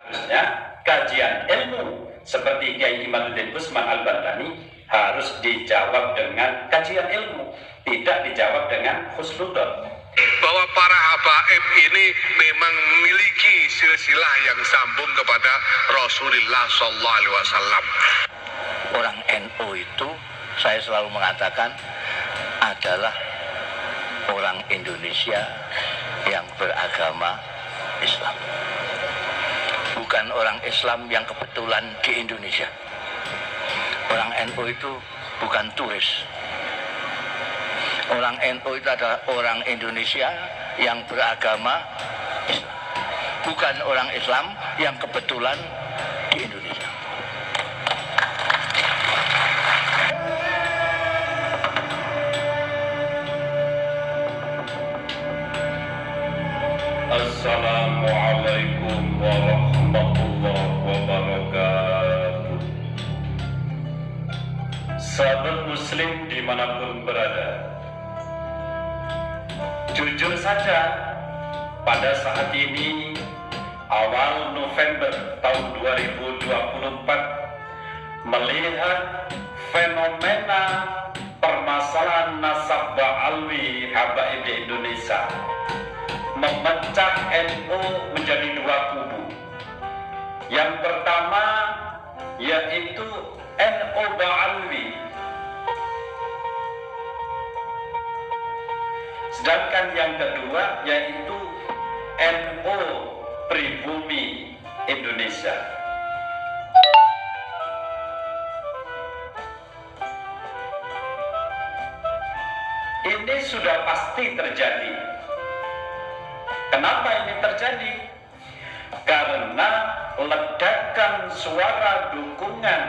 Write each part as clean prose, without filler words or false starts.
Harusnya kajian ilmu seperti Kiai Imaduddin Usman Al-Bantani harus dijawab dengan kajian ilmu, tidak dijawab dengan husnudzon. Bahwa para habaib ini memang memiliki silsilah yang sambung kepada Rasulullah SAW. Orang NU itu saya selalu mengatakan adalah orang Indonesia yang beragama Islam. Bukan orang Islam yang kebetulan di Indonesia. Orang NU itu bukan turis. Orang NU itu adalah orang Indonesia yang beragama Islam. Bukan orang Islam yang kebetulan di Indonesia. Assalamualaikum warahmatullahi wabarakatuh. Sahabat muslim dimanapun berada, jujur saja pada saat ini awal November tahun 2024 melihat fenomena permasalahan nasab ba'alwi habaib di Indonesia memecah NU menjadi dua kubu. Yang pertama yaitu NU Ba'alwi, sedangkan yang kedua yaitu NU Pribumi Indonesia. Ini sudah pasti terjadi. Kenapa ini terjadi? Karena ledakan suara dukungan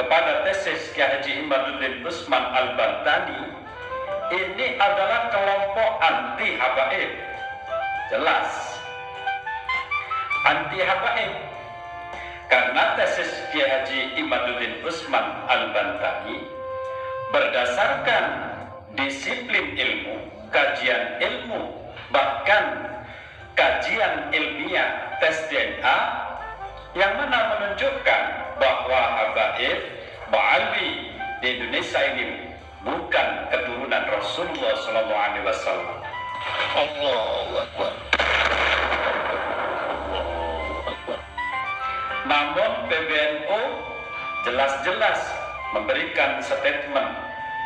kepada tesis Kiai Haji Imaduddin Usman Al-Bantani ini adalah kelompok anti habaib. Jelas anti habaib, karena tesis Kiai Haji Imaduddin Usman Al-Bantani berdasarkan disiplin ilmu, kajian ilmu, bahkan kajian ilmiah tes DNA yang mana menunjukkan bahwa habaib Ba'alwi di Indonesia ini bukan keturunan Rasulullah SAW. Allahu Akbar. Namun PBNU jelas-jelas memberikan statement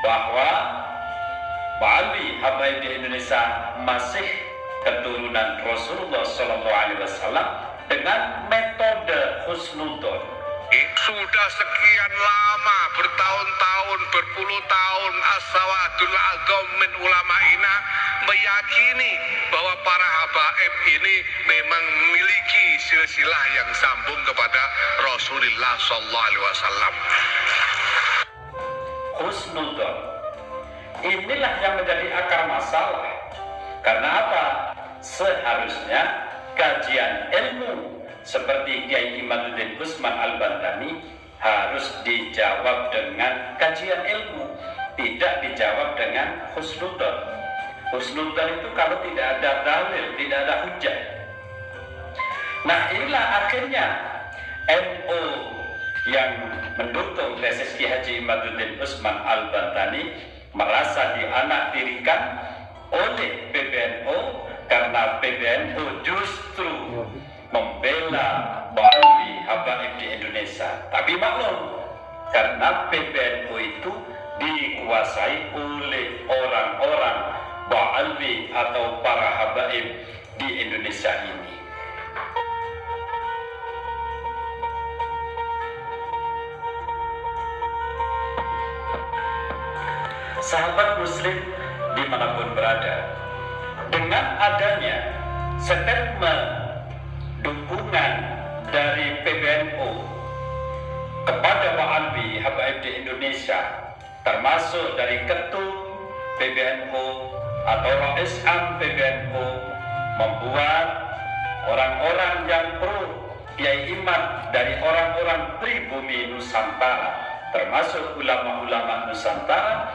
bahwa Ba'alwi habaib di Indonesia masih keturunan Rasulullah SAW dengan metode husnudzon. Sudah sekian lama, bertahun-tahun, berpuluh tahun, as-sawadul a'zam min ulama'ina meyakini bahwa para habaib ini memang memiliki silsilah yang sambung kepada Rasulullah SAW. Husnudzon inilah yang menjadi akar masalah. Karena apa? Seharusnya kajian ilmu seperti Kiai Imaduddin Usman Al-Bantani harus dijawab dengan kajian ilmu, tidak dijawab dengan husnudzon. Husnudzon itu kalau tidak ada dalil, tidak ada hujah. Nah, inilah akhirnya NU yang mendukung tesis Kiai Haji Imaduddin Usman Al-Bantani merasa dianaktirikan oleh PBNU karena PBNU justru membela Ba'alwi habaib di Indonesia. Tapi maklum, karena PBNU itu dikuasai oleh orang-orang Ba'alwi atau para habaib di Indonesia ini. Sahabat muslim dimanapun berada, dengan adanya statement dukungan dari PBNU kepada Ba'alwi habaib di Indonesia, termasuk dari ketum PBNU atau Rais Am PBNU, membuat orang-orang yang pro Kiai Imam dari orang-orang pribumi Nusantara, termasuk ulama-ulama Nusantara,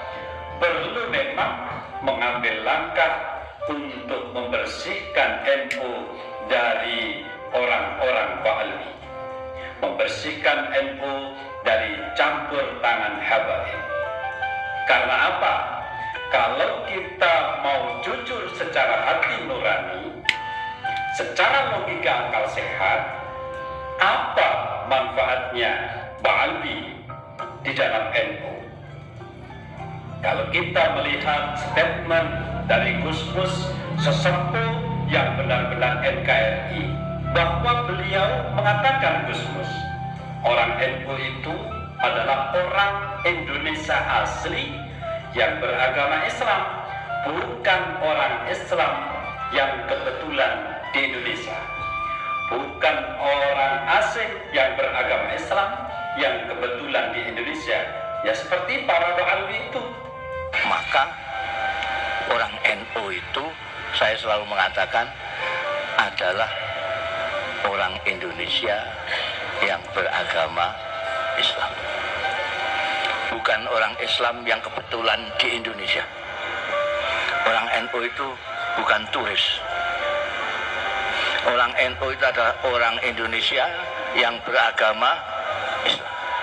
perlu memang mengambil langkah untuk membersihkan NU dari orang-orang Ba'alwi. Karena apa? Kalau kita mau jujur secara hati nurani, secara logika akal sehat, apa manfaatnya Ba'alwi di dalam NU? Kalau kita melihat statement dari Gus Mus, sesepuh yang benar-benar NKRI, bahwa beliau mengatakan, Gus Mus, orang NU itu adalah orang Indonesia asli yang beragama Islam, bukan orang Islam yang kebetulan di Indonesia, bukan orang asing yang beragama Islam yang kebetulan di Indonesia, ya seperti para Ba'alwi itu. Maka orang NU itu saya selalu mengatakan adalah orang Indonesia yang beragama Islam, bukan orang Islam yang kebetulan di Indonesia. Orang NU itu bukan turis. Orang NU itu adalah orang Indonesia yang beragama Islam.